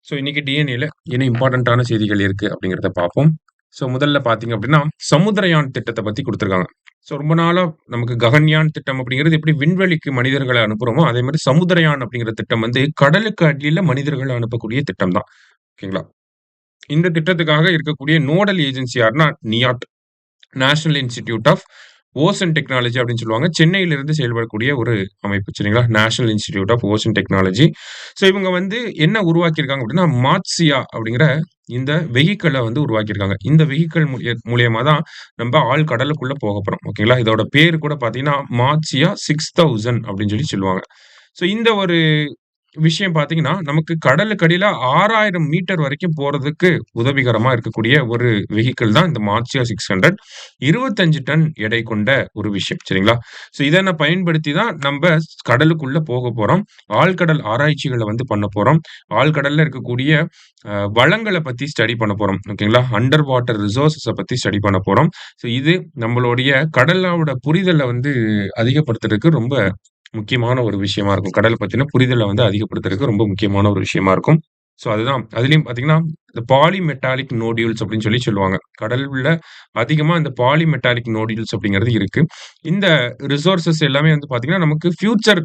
So இன்னைக்கு டிஎன்ஏல என்ன இம்பார்ட்டன்ட்டான செய்திகள் இருக்கு அப்படிங்கிறத பார்ப்போம். ஸோ முதல்ல பார்த்தீங்க அப்படின்னா, சமுத்திரயான் திட்டத்த பத்தி குடுத்துருக்காங்க. ஸோ ரொம்ப நாளா நமக்கு ககன்யான் திட்டம் அப்படிங்கிறது எப்படி விண்வெளிக்கு மனிதர்கள அனுப்புறோமோ, அதே மாரி சமுத்திரயான் அப்படிங்கிற திட்டம் வந்து கடலுக்கு அடியில மனிதர்கள அனுப்பக்கூடிய திட்டம் தான். ஓகேங்களா? இந்த திட்டத்துக்காக இருக்கக்கூடிய நோடல் ஏஜென்சி யாருன்னா, NIOT National Institute of Ocean Technology அப்படின்னு சொல்லுவாங்க. சென்னையிலிருந்து செயல்படக்கூடிய ஒரு அமைப்பு சரிங்களா? National Institute of Ocean Technology. So இவங்க வந்து என்ன உருவாக்கியிருக்காங்க அப்படின்னா, மார்சியா அப்படிங்கிற இந்த வெஹிக்கிள வந்து உருவாக்கியிருக்காங்க. இந்த வெஹிக்கிள் மூலியமா தான் நம்ப ஆழ் கடலுக்குள்ள போகப்போறோம். ஓகேங்களா? இதோட பேரு கூட பார்த்தீங்கன்னா, மார்சியா 6000 அப்படின்னு சொல்லுவாங்க. ஸோ இந்த ஒரு விஷயம் பார்த்தீங்கன்னா, நமக்கு கடலுக்கு அடியில 6000 மீட்டர் வரைக்கும் போறதுக்கு உதவிகரமா இருக்கக்கூடிய ஒரு வெஹிக்கிள் தான் இந்த மார்சியா 600. 25 டன் எடை கொண்ட ஒரு விஷயம். சரிங்களா? ஸோ இதன பயன்படுத்தி தான் நம்ப கடலுக்குள்ள போகப்போறோம். ஆழ்கடல் ஆராய்ச்சிகள வந்து பண்ண போறோம். ஆழ்கடல்ல இருக்கக்கூடிய வளங்கள பத்தி ஸ்டடி பண்ண போறோம். ஓகேங்களா? அண்டர் வாட்டர் ரிசோர்ஸஸ பத்தி ஸ்டடி பண்ண போறோம். ஸோ இது நம்மளுடைய கடலோட புரிதல வந்து அதிகப்படுத்துறதுக்கு ரொம்ப முக்கியமான ஒரு விஷயமா இருக்கும். கடல பத்தின புரிதல வந்து அதிகப்படுத்துறதுக்கு ரொம்ப முக்கியமான ஒரு விஷயமா இருக்கும். ஸோ அதுதான். அதிலயும் பார்த்தீங்கன்னா, இந்த பாலிமெட்டாலிக் நோடியூல்ஸ் அப்படின்னு சொல்லுவாங்க. கடல்ல அதிகமா இந்த பாலிமெட்டாலிக் நோடியூல்ஸ் அப்படிங்கிறது இருக்கு. இந்த ரிசோர்ஸஸ் எல்லாமே வந்து பார்த்தீங்கன்னா, நமக்கு ஃபியூச்சர்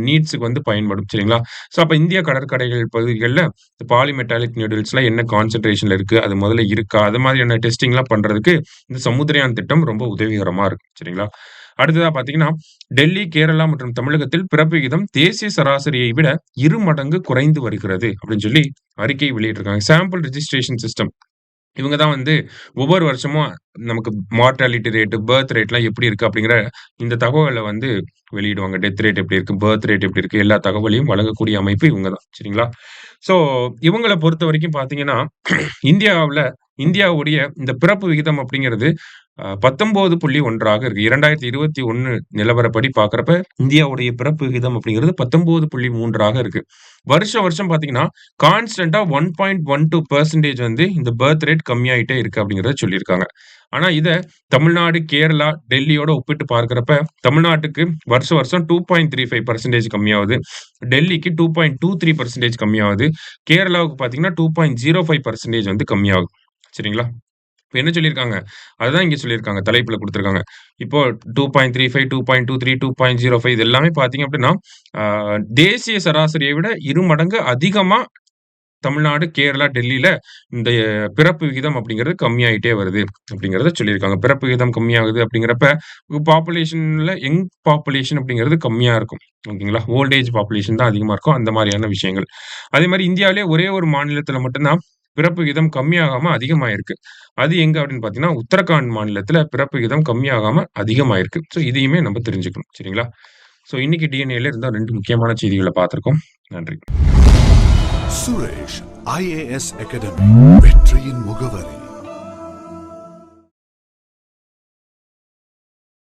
நீட்ஸ்க்கு வந்து பயன்படும். சரிங்களா? ஸோ அப்ப இந்திய கடற்கரைகள் பகுதிகள்ல இந்த பாலிமெட்டாலிக் நோடியூல்ஸ்லாம் என்ன கான்சன்ட்ரேஷன்ல இருக்கு? அது முதல்ல இருக்கா? அது மாதிரியான டெஸ்டிங்லாம் பண்றதுக்கு இந்த சமுத்திரயான் திட்டம் ரொம்ப உதவிகரமா இருக்கும். சரிங்களா? அடுத்ததா பார்த்தீங்கன்னா, டெல்லி, கேரளா மற்றும் தமிழகத்தில் பிறப்பு விகிதம் தேசிய சராசரியை விட 2 மடங்கு குறைந்து வருகிறது அப்படின்னு அறிக்கை வெளியிட்டிருக்காங்க. Sample registration system. இவங்க தான் வந்து ஒவ்வொரு வருஷமும் நமக்கு மார்டாலிட்டி ரேட், பர்த் ரேட்லாம் எப்படி இருக்கு அப்படிங்கிற இந்த தகவல வந்து வெளியிடுவாங்க. டெத் ரேட் எப்படி இருக்கு? பர்த் ரேட் எப்படி இருக்கு? எல்லா தகவலையும் வழங்கக்கூடிய அமைப்பு இவங்க தான். சரிங்களா? ஸோ இவங்கள பொறுத்தவரைக்கும் பார்த்தீங்கன்னா, இந்தியாவுல இந்தியாவுடைய இந்த பிறப்பு விகிதம் அப்படிங்கிறது 19.1 இருக்கு. 2021 நிலவரப்படி பார்க்கிறப்ப, இந்தியாவுடைய பிறப்பு விகிதம் அப்படிங்கிறது 19.3 இருக்கு. வருஷம் வருஷம் பார்த்தீங்கன்னா, கான்ஸ்டன்ட்டா 1.12% வந்து இந்த பர்த் ரேட் கம்மியாயிட்டே இருக்கு அப்படிங்கிறத சொல்லியிருக்காங்க. ஆனா இத தமிழ்நாடு, கேரளா, டெல்லியோட ஒப்பிட்டு பார்க்கிறப்ப, தமிழ்நாட்டுக்கு வருஷம் வருஷம் 2.35% கம்மியாவுது. டெல்லிக்கு 2.23% கம்மியாவுது. கேரளாவுக்கு பார்த்தீங்கன்னா, 2.05% வந்து கம்மியாகுது. சரிங்களா? இப்ப என்ன சொல்லியிருக்காங்க? அதுதான் இங்க சொல்லியிருக்காங்க. தலைப்புல குடுத்திருக்காங்க. இப்போ 2.35, 2.23, 2.05 இது எல்லாமே பார்த்தீங்க அப்டின்னா, ஆ தேசிய சராசரியை விட 2 மடங்கு அதிகமா தமிழ்நாடு, கேரளா, டெல்லில இந்த பிறப்பு விகிதம் அப்படிங்கிறது கம்மியாயிட்டே வருது அப்படிங்கிறத சொல்லியிருக்காங்க. பிறப்பு விகிதம் கம்மியாகுது அப்படிங்கிறப்ப, பாப்புலேஷன்ல யங் பாப்புலேஷன் அப்படிங்கிறது கம்மியா இருக்கும். ஓகேங்களா? ஓல்ட் ஏஜ் பாப்புலேஷன் தான் அதிகமா இருக்கும். அந்த மாரியான விஷயங்கள். அதே மாரி இந்தியாவிலேயே ஒரே ஒரு மாநிலத்தில மட்டும் தான் பிறப்பு விகிதம் கம்மியாகாம அதிகமாயிருக்கு. அது எங்க அப்படின்னு பார்த்தீங்கன்னா, உத்தரகாண்ட் மாநிலத்தில பிறப்பு விகிதம் கம்மியாகாம அதிகமாயிருக்கு. ஸோ இதையுமே நம்ம தெரிஞ்சுக்கணும். சரிங்களா? ஸோ இன்னைக்கு டிஎன்ஏல இருந்த 2 முக்கியமான செய்திகள பார்த்திருக்கோம். நன்றி. சுரேஷ் IAS அகாடமி வெற்றியின் முகவரி.